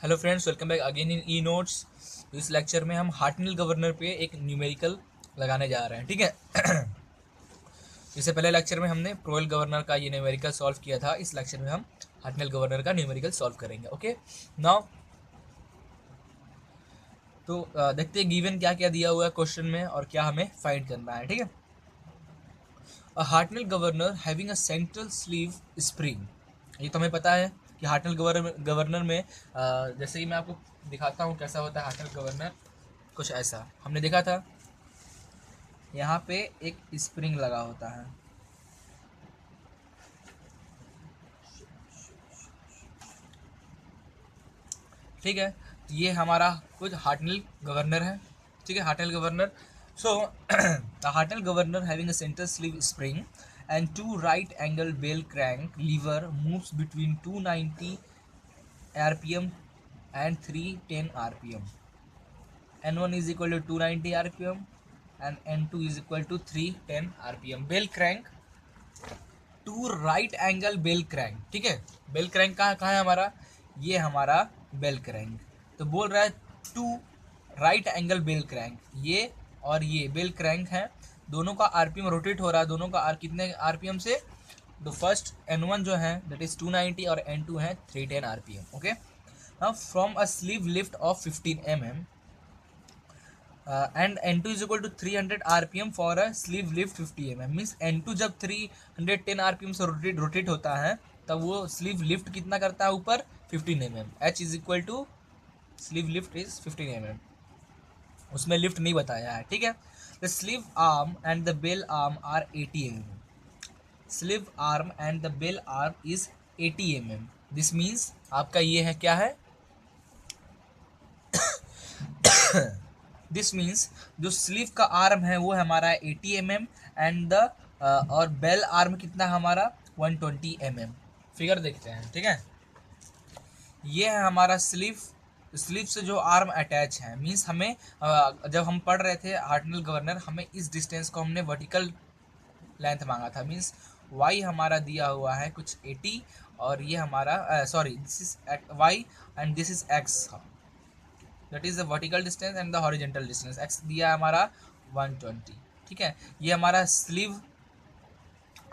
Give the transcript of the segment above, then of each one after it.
Hello friends, welcome back again in e notes. इस lecture में हम हार्टनल गवर्नर पे एक न्यूमेरिकल लगाने जा रहे हैं। ठीक है। इससे पहले लेक्चर में हमने प्रोएल गवर्नर का ये न्यूमेरिकल सॉल्व किया था। इस लेक्चर में हम हार्टनल गवर्नर का न्यूमेरिकल सॉल्व करेंगे। ओके नाउ तो देखते हैं गिवन क्या क्या दिया हुआ है क्वेश्चन में और क्या हमें फाइंड करना है। ठीक है। A Hartnell governor having a central sleeve spring. ये तो हमें पता है कि हार्टनल गवर्नर में जैसे कि मैं आपको दिखाता हूँ कैसा होता है हार्टनल गवर्नर। कुछ ऐसा हमने देखा था। यहाँ पे एक स्प्रिंग लगा होता है। ठीक है। तो ये हमारा कुछ हार्टनल गवर्नर है। ठीक है, Hartnell governor. So the Hartnell governor having a centre sleeve spring and two right angle bell crank lever moves between 290 rpm and 310 rpm. N1 is equal to 290 rpm and N2 is equal to 310 rpm. Bell crank to right angle bell crank. ठीक है। Bell crank कहाँ है हमारा? ये हमारा bell crank. तो बोल रहा है to right angle bell crank, ये और ये बेल क्रैंक है। दोनों का आरपीएम रोटेट हो रहा है। दोनों का कितने आरपीएम से? तो फर्स्ट N1 जो है दैट इज 290 और N2 है 310 RPM. Okay. Now from a sleeve lift off 15 mm and N2 is equal to 300 RPM for a sleeve lift 50 mm। Means N2 जब 310 आरपीएम से रोटेट होता है तब वो स्लीव लिफ्ट कितना करता है ऊपर? 15 mm। H is equal to sleeve lift is 15 mm। उसमें लिफ्ट नहीं बताया है। ठीक है। The sleeve arm and the bell arm are 80 mm। Sleeve arm and the bell arm is 80 mm। This means आपका ये है क्या है? दिस मीन्स जो स्लीव का आर्म है वो हमारा 80 mm एंड द और बेल आर्म कितना हमारा 120 mm। फिगर देखते हैं। ठीक है। ये है हमारा स्लीव। स्लीव से जो आर्म अटैच है मीन्स हमें जब हम पढ़ रहे थे हार्टनल गवर्नर, हमें इस डिस्टेंस को हमने वर्टिकल लेंथ मांगा था। मीन्स वाई हमारा दिया हुआ है कुछ 80 और ये हमारा sorry this is Y and this is X. That is the vertical distance and the horizontal distance. X दिया है हमारा 120। ठीक है। ये हमारा स्लीव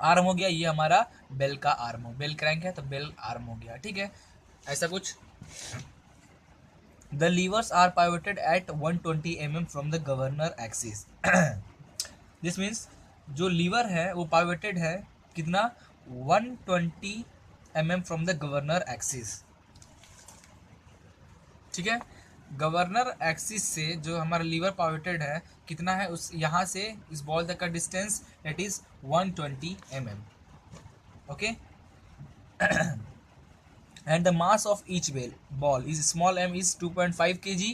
आर्म हो गया, ये हमारा बेल का आर्म हो, बेल क्रैंक है तो बेल आर्म हो गया। ठीक है, ऐसा कुछ। The levers are pivoted at 120 mm from the governor axis. This means जो लीवर है वो पाइवोटेड है कितना? 120 mm from the governor axis. ठीक है। गवर्नर एक्सिस से जो हमारा लीवर पाइवोटेड है कितना है? उस यहाँ से इस बॉल तक का distance that is 120 mm। Okay. and the mass of each ball is small m is 2.5 kg.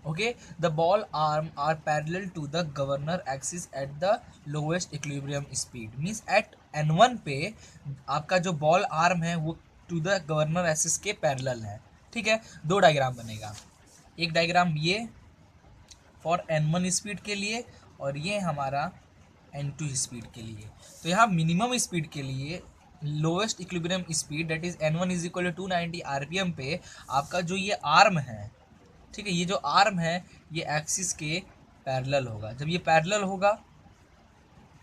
Okay, the ball arm are parallel to the governor axis at the lowest equilibrium speed। means at n1 पे आपका जो ball arm है वो to the governor axis के parallel है। ठीक है। दो डायग्राम बनेगा, एक डायग्राम ये फॉर n1 स्पीड के लिए और ये हमारा n2 स्पीड के लिए। तो यहाँ मिनिमम स्पीड के लिए lowest equilibrium speed that is n1 is equal to 290 RPM पे आपका जो ये आर्म है, ठीक है, ये जो आर्म है ये एक्सिस के पैरेलल होगा। जब ये पैरेलल होगा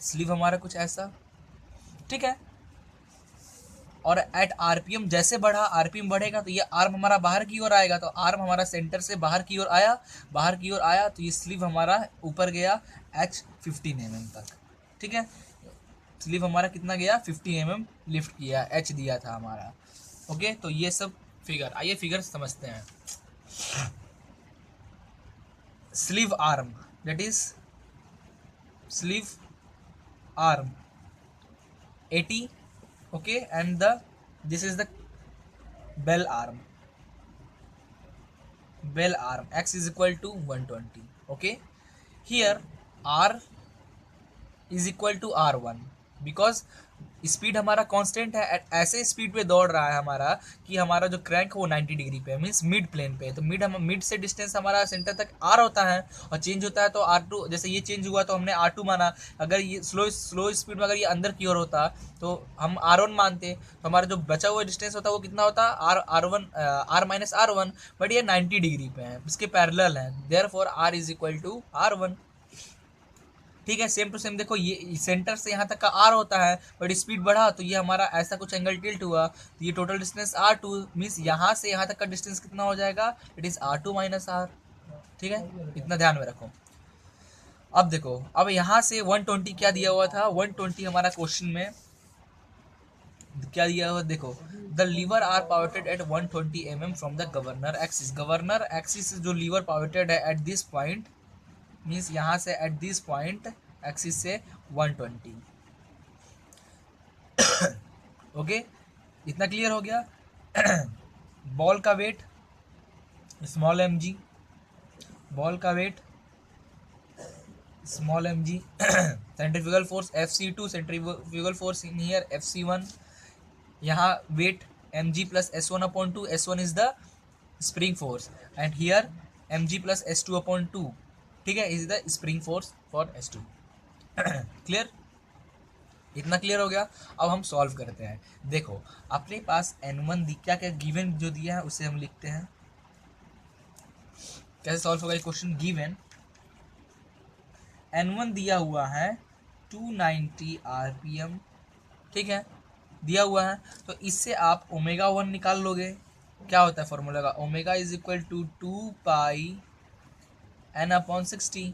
स्लीव हमारा कुछ ऐसा। ठीक है। और एट आरपीएम जैसे बढ़ा, आरपीएम बढ़ेगा तो ये आर्म हमारा बाहर की ओर आएगा। तो आर्म हमारा सेंटर से बाहर की ओर आया, बाहर की ओर आया तो ये स्लीव हमारा ऊपर गया H15 mm तक। ठीक है। स्लीव हमारा कितना गया? 50 mm लिफ्ट किया, H दिया था हमारा। ओके, तो ये सब फिगर, आइए फिगर समझते हैं। Sleeve arm that is sleeve arm 80। okay, and the this is the bell arm x is equal to 120। okay, here r is equal to r1 because speed हमारा कांस्टेंट है, ऐसे speed पे दौड़ रहा है हमारा कि हमारा जो क्रैंक है वो 90 डिग्री पे है, मीन्स मिड प्लेन पे है। तो मिड से डिस्टेंस हमारा सेंटर तक आर होता है और चेंज होता है तो R2, जैसे ये चेंज हुआ तो हमने R2 माना। अगर ये स्लो स्पीड में अगर ये अंदर की ओर होता तो हम R1 मानते, तो हमारा जो बचा हुआ डिस्टेंस होता वो कितना होता, R-R1 बट ये 90 डिग्री पे है, इसके पैरेलल है, therefore R is equal to R1। ठीक है, सेम टू सेम देखो, ये सेंटर से यहाँ तक का आर होता है बट स्पीड बढ़ा तो ये हमारा ऐसा कुछ एंगल टिल्ट हुआ, तो ये टोटल डिस्टेंस R2 मीन्स यहाँ से यहाँ तक का डिस्टेंस कितना हो जाएगा, it is R2 minus R। ठीक है, इतना ध्यान में रखो। अब देखो, अब यहाँ से 120 क्या दिया हुआ था, 120 हमारा क्वेश्चन में क्या दिया हुआ देखो, the lever are pivoted at 120 mm from the governor axis. Governor axis जो लीवर पावर्टेड है एट दिस पॉइंट, मीन्स यहाँ से एट दिस पॉइंट एक्सिस से 120। ओके, इतना क्लियर हो गया। बॉल का weight small M G, ball का weight small M G, centrifugal force Fc2, centrifugal force in here Fc1, यहाँ weight mg plus S1/2, S1 is the spring force and here mg plus S2/2, ठीक है, is the spring force for S2। Clear, इतना clear हो गया। अब हम solve करते हैं। देखो अपने पास n1 क्या क्या गिवन जो दिया है उसे हम लिखते हैं। कैसे सॉल्व होगा ये क्वेश्चन, गिवन n1 दिया हुआ है 290 RPM, ठीक है, दिया हुआ है, तो इससे आप ω1 निकाल लोगे। क्या होता है फॉर्मूला का, omega is equal to 2 πn/60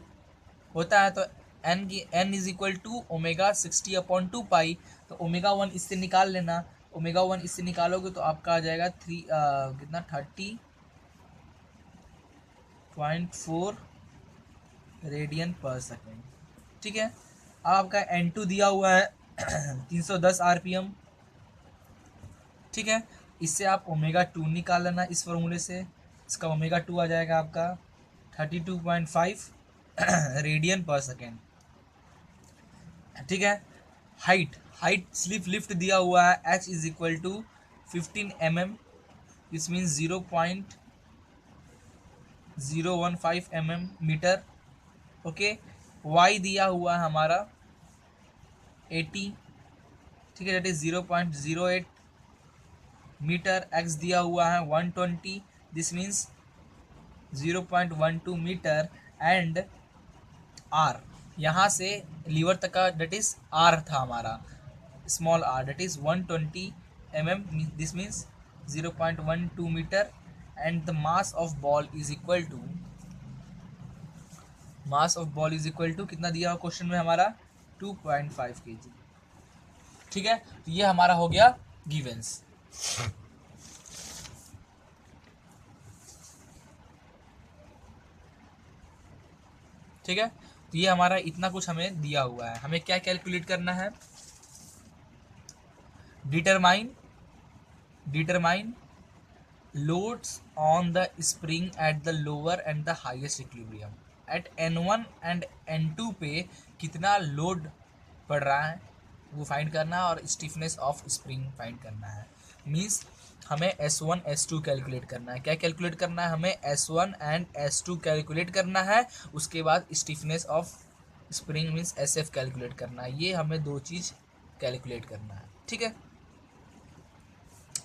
होता है, तो n is equal to omega 60/2 तो ω1 इससे निकाल लेना, ω1 इससे निकालोगे तो आपका आ जाएगा कितना 30.4 रेडियन पर सेकेंड। ठीक है, अब आपका n2 दिया हुआ है 310 RPM, ठीक है, इससे आप ω2 निकाल लेना इस फॉर्मूले से, इसका ω2 आ जाएगा आपका 32.5 रेडियन पर सेकेंड। ठीक है, हाइट स्लिप लिफ्ट दिया हुआ है h is equal to 15 mm, this means 0.015 mm metre. Okay, y दिया हुआ है हमारा 80, ठीक है, दैट इज 0.08 मीटर। x दिया हुआ है 120, this means 0.12 metre and r यहाँ से लीवर तक का डेट इज r था हमारा small r, that is 120 mm, this means 0.12 metre and the mass of ball is equal to, mass of ball is equal to कितना दिया हुआ question में हमारा 2.5 kg। ठीक है, तो ये हमारा हो गया गिवेंस। ठीक है, तो ये हमारा इतना कुछ हमें दिया हुआ है, हमें क्या कैलकुलेट करना है, determine loads on the spring at the lower end the highest equilibrium. At n1 and n2 पे कितना लोड पड़ रहा है वो फाइंड करना है, और स्टिफनेस ऑफ स्प्रिंग फाइंड करना है। मीन्स हमें S1 S2 कैलकुलेट करना है। क्या कैलकुलेट करना है, हमें S1 एंड S2 कैलकुलेट करना है, उसके बाद stiffness of spring means SF calculate करना है। ये हमें दो चीज़ कैलकुलेट करना है। ठीक है,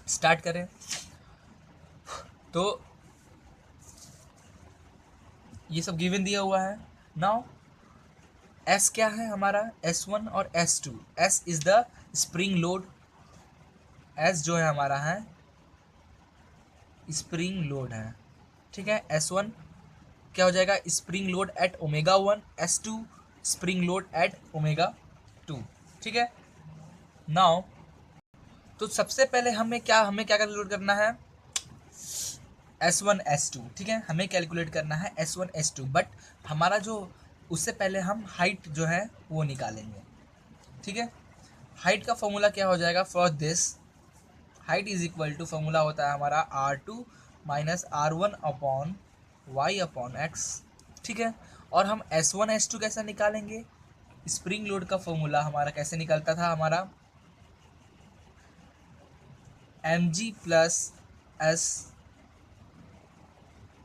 स्टार्ट करें। तो ये सब गिवन दिया हुआ है। नाउ S क्या है हमारा, S1 और S2। S is the spring load, S जो है हमारा है स्प्रिंग लोड है। ठीक है, S1 क्या हो जाएगा, spring load at ω1, S2 spring load at ω2। ठीक है, नाउ तो सबसे पहले हमें क्या कैलकुलेट करना है, S1 S2। ठीक है, हमें कैलकुलेट करना है S1 S2, बट हमारा जो उससे पहले हम हाइट जो है वो निकालेंगे। ठीक है, हाइट का फॉर्मूला क्या हो जाएगा for this, height is equal to formula होता है हमारा R2 माइनस R1/y/x। ठीक है, और हम S1 S2 कैसे निकालेंगे, स्प्रिंग लोड का फॉर्मूला हमारा कैसे निकलता था, हमारा एम जी प्लस एस,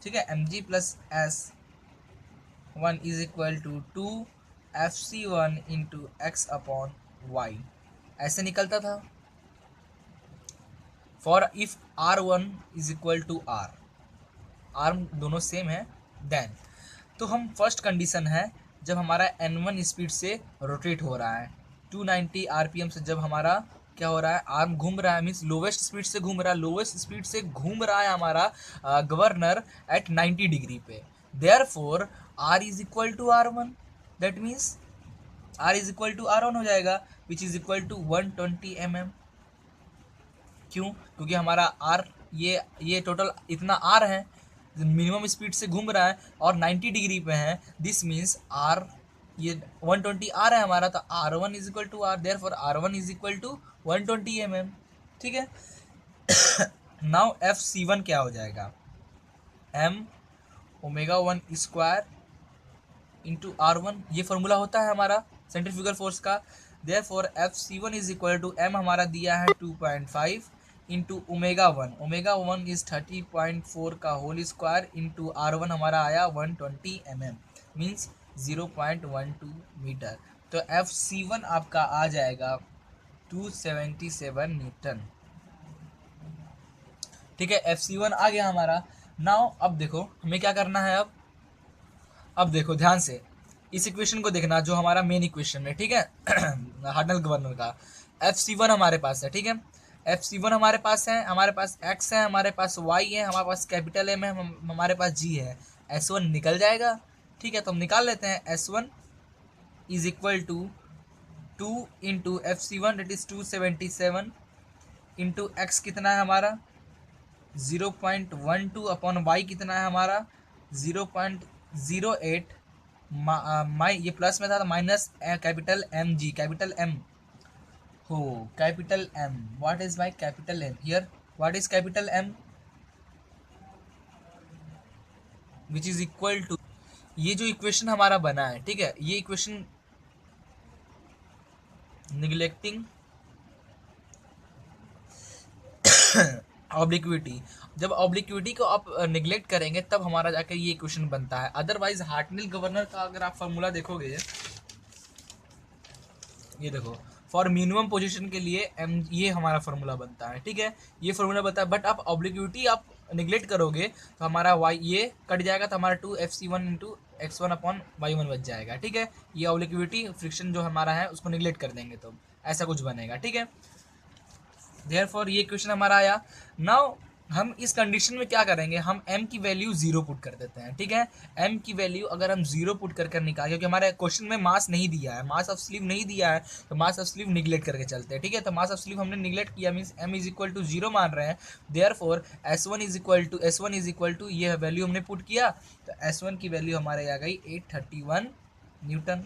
ठीक है, M G plus S one is equal to two F C one into X upon Y, ऐसे निकलता था। For if R one is equal to R, arm दोनों सेम है, देन तो हम first condition है जब हमारा n1 स्पीड से रोटेट हो रहा है 290 आरपीएम से, जब हमारा क्या हो रहा है, आर्म घूम रहा है, मीन्स लोवेस्ट स्पीड से घूम रहा है, लोवेस्ट स्पीड से घूम रहा है हमारा गवर्नर एट 90 डिग्री पे, therefore R is equal to R one, that means R is equal to R one हो जाएगा, which is equal to 120 mm। क्यों? क्योंकि हमारा आर ये टोटल इतना आर है, मिनिमम स्पीड से घूम रहा है और 90 डिग्री पे है, दिस मीन्स आर ये 120 आर है हमारा, तो R one is equal to R, therefore R one is equal to 120 mm, ठीक है। नाउ एफ सी वन क्या हो जाएगा, M omega one square into R one, ये फॉर्मूला होता है हमारा सेंट्रीफ्यूगल फोर्स का, therefore F C one is equal to M हमारा दिया है 2.5 इंटू ओमेगा वन इज 30.4 का whole square into R one हमारा आया 120 mm, मीन्स 0.12 मीटर, तो एफ सी वन आपका आ जाएगा 277 न्यूटन, ठीक है। एफ सी वन आ गया हमारा। नाउ अब देखो हमें क्या करना है, अब देखो ध्यान से इस इक्वेशन को देखना जो हमारा मेन इक्वेशन है, ठीक है। हार्डनल गवर्नर का एफ सी वन हमारे पास है, ठीक है, एफ सी वन हमारे पास है, हमारे पास एक्स है, हमारे पास वाई है, हमारे पास कैपिटल एम है, हमारे पास जी है, एस वन निकल जाएगा, ठीक है, तो हम निकाल लेते हैं। S one is equal to 2 into F C one that is 277 into X कितना है हमारा 0.12 अपॉन वाई कितना है हमारा 0.08, माई ये प्लस में था तो minus capital M G, capital M हो, capital M, what is my capital M here, what is capital M, which is equal to, ये जो इक्वेशन हमारा बना है, ठीक है, ये इक्वेशन निगलेक्टिंग ऑब्लिक्विटी, जब ऑब्लिक्विटी को आप निगलेक्ट करेंगे तब हमारा जाकर ये इक्वेशन बनता है, अदरवाइज हार्टनेल गवर्नर का अगर आप फार्मूला देखोगे, ये देखो फॉर मिनिमम पोजीशन के लिए एम, ये हमारा फार्मूला बनता है, ठीक है, ये फार्मूला बनता है, बट आप ऑब्लिक्विटी आप निगलेक्ट करोगे तो हमारा वाई ये कट जाएगा, तो हमारा 2 F C one into X one upon Y one बच जाएगा, ठीक है, ये ऑब्लिक्विटी फ्रिक्शन जो हमारा है उसको निगलेक्ट कर देंगे तो ऐसा कुछ बनेगा, ठीक है। देयरफॉर ये क्वेश्चन हमारा आया। नाउ हम इस कंडीशन में क्या करेंगे, हम m की वैल्यू 0 पुट कर देते हैं, ठीक है, m की वैल्यू अगर हम 0 पुट कर निकाल, क्योंकि हमारे क्वेश्चन में मास नहीं दिया है, मास ऑफ स्लीव नहीं दिया है, तो मास ऑफ स्लीव निगलेक्ट करके चलते हैं, ठीक है, तो मास ऑफ स्लीव हमने निगलेक्ट किया, means m is equal to 0 मान रहे हैं, therefore s1 is equal to ये वैल्यू हमने पुट किया, तो s1 की वैल्यू हमारे आ गई 831 न्यूटन,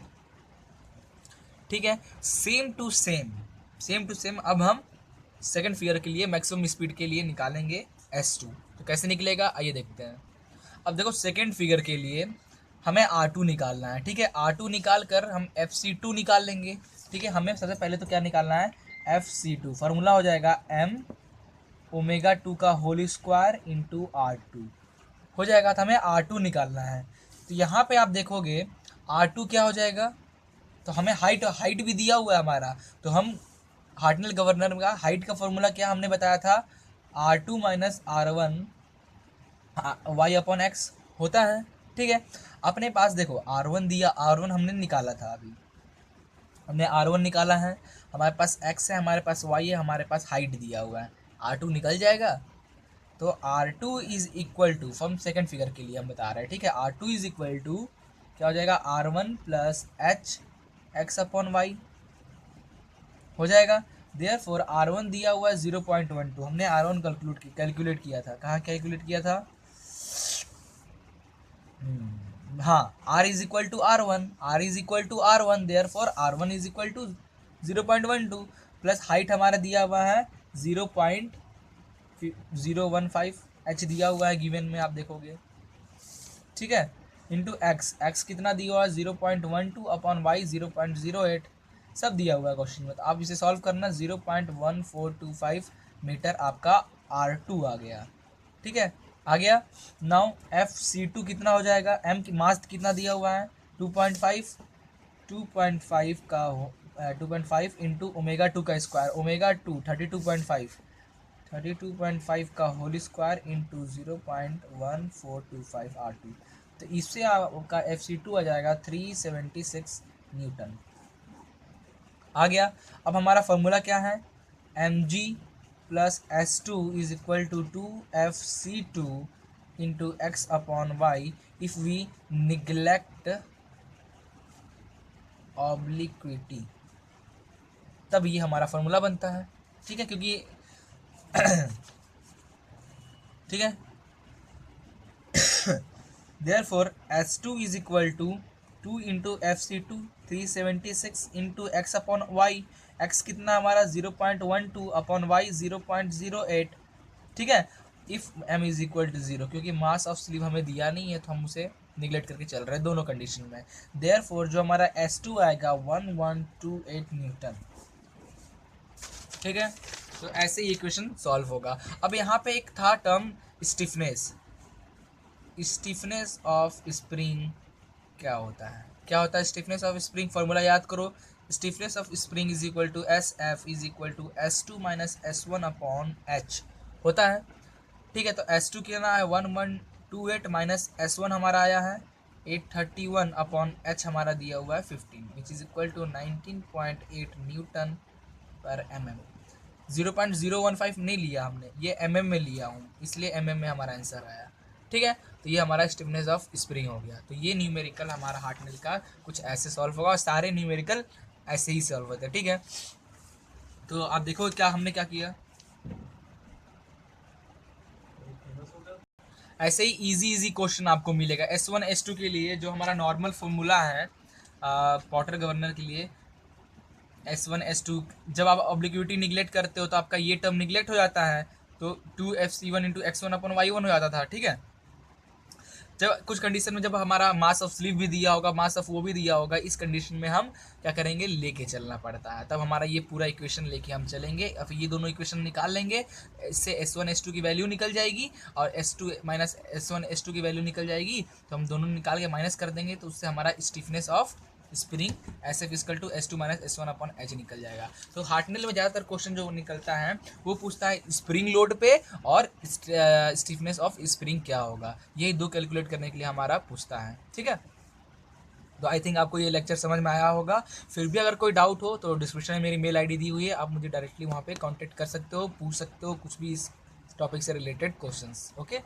ठीक है। सेम टू सेम अब हम सेकंड फिगर के लिए मैक्सिमम स्पीड के लिए निकालेंगे S2, तो कैसे निकलेगा आइए देखते हैं। अब देखो सेकंड फिगर के लिए हमें R2 निकालना है, ठीक है, R2 निकाल कर हम FC2 निकाल लेंगे, ठीक है, हमें सबसे पहले तो क्या निकालना है FC2, फार्मूला हो जाएगा m ओमेगा 2 का होल स्क्वायर इंटू R2 हो जाएगा, तो हमें R2 निकालना है, तो यहाँ पे आप देखोगे R2 क्या हो जाएगा, तो हमें हाइट भी दिया हुआ है हमारा, तो हम हार्टनेल गवर्नर का हाइट का फॉर्मूला क्या हमने बताया था, R2 minus R1 Y upon x होता है, ठीक है। अपने पास देखो R1 दिया, R1 हमने निकाला था, अभी हमने R1 निकाला है, हमारे पास x है, हमारे पास y है, हमारे पास हाइट दिया हुआ है, R2 निकल जाएगा, तो R2 is equal to, from second figure के लिए हम बता रहे हैं, ठीक है, R2 इज इक्वल टू क्या हो जाएगा R1 plus H X upon Y हो जाएगा, देयरफॉर R1 दिया हुआ है 0.12, हमने R1 कैलकुलेट किया था, कहाँ कैलकुलेट किया था, हाँ, R is equal to R1, therefore R1 is equal to 0.12 plus height हमारा दिया हुआ है 0.015 h दिया हुआ है गिवन में, आप देखोगे, ठीक है, इंटू एक्स कितना दिया हुआ है 0.12 अपॉन वाई 0.08, सब दिया हुआ है क्वेश्चन में, तो आप इसे सॉल्व करना 0.1425 मीटर आपका R2 आ गया, ठीक है, आ गया। नाउ FC2 कितना हो जाएगा, m की मास कितना दिया हुआ है 2.5, 2.5 का 2.5 इंटू ओमेगा 2 का स्क्वायर, ओमेगा 2 32.5, 32.5 का होल स्क्वायर इंटू 0.1425 R2। तो इससे आपका FC2 आ जाएगा 376 न्यूटन, आ गया। अब हमारा फॉर्मूला क्या है, mg plus S2 is equal to 2FC2 into X upon Y if we neglect obliquity, तब ये हमारा फॉर्मूला बनता है, ठीक है, क्योंकि ठीक है, therefore S2 is equal to 2 into FC2 376 into X upon Y, X कितना हमारा 0.12 अपॉन वाई 0.08, ठीक है। If m is equal to 0, क्योंकि मास ऑफ स्लीव हमें दिया नहीं है तो हम उसे निगलेक्ट करके चल रहे हैं दोनों कंडीशन में। देयरफॉर जो हमारा S2 आएगा 1128 न्यूटन, ठीक है। तो ऐसे ही इक्वेशन सॉल्व होगा। अब यहाँ पे एक था term stiffness, stiffness of spring क्या होता है, क्या होता है स्टिफनेस ऑफ स्प्रिंग, फॉर्मूला याद करो, stiffness of spring is equal to SF is equal to S2 minus S1 upon H होता है, ठीक है। तो S2 कितना है 1128 माइनस S1 हमारा आया है 831 अपॉन H हमारा दिया हुआ है 15 which is equal to 19.8 newton per mm। 0.015 नहीं लिया हमने, ये mm में लिया हूँ, इसलिए mm में हमारा आंसर आया, ठीक है। तो ये हमारा स्टिफनेस ऑफ स्प्रिंग हो गया। तो ये न्यूमेरिकल हमारा हार्टनेल का कुछ ऐसे सॉल्व होगा, और सारे न्यूमेरिकल ऐसे ही सॉल्व होते हैं, ठीक है। तो आप देखो क्या हमने क्या किया, ऐसे ही इजी क्वेश्चन आपको मिलेगा S1 S2 के लिए। जो हमारा नॉर्मल फॉर्मूला है पॉटर गवर्नर के लिए S1 S2, जब आप ऑब्लिक्विटी निगलेक्ट करते हो तो आपका ये टर्म निगलेक्ट हो जाता है, तो 2FC1 into x1 upon y1 हो जाता था, ठीक है। जब कुछ कंडीशन में जब हमारा मास ऑफ स्लीव भी दिया होगा, मास ऑफ वो भी दिया होगा, इस कंडीशन में हम क्या करेंगे, लेके चलना पड़ता है, तब हमारा ये पूरा इक्वेशन लेके हम चलेंगे। अब ये दोनों इक्वेशन निकाल लेंगे, इससे S1 S2 की वैल्यू निकल जाएगी और S2 माइनस S1 S2 की वैल्यू निकल जाएगी, तो हम दोनों निकाल के माइनस कर देंगे, तो उससे हमारा stiffness of spring SF equal to S2 minus S1 upon H निकल जाएगा। तो हार्टनेल में ज़्यादातर क्वेश्चन जो निकलता है वो पूछता है स्प्रिंग लोड पे और स्टिफनेस ऑफ स्प्रिंग क्या होगा, यही दो कैलकुलेट करने के लिए हमारा पूछता है, ठीक है। तो आई थिंक आपको ये लेक्चर समझ में आया होगा। फिर भी अगर कोई डाउट हो तो डिस्क्रिप्शन में मेरी मेल ID दी हुई है, आप मुझे डायरेक्टली वहाँ पे कांटेक्ट कर सकते हो, पूछ सकते हो कुछ भी इस टॉपिक से रिलेटेड क्वेश्चंस, ओके।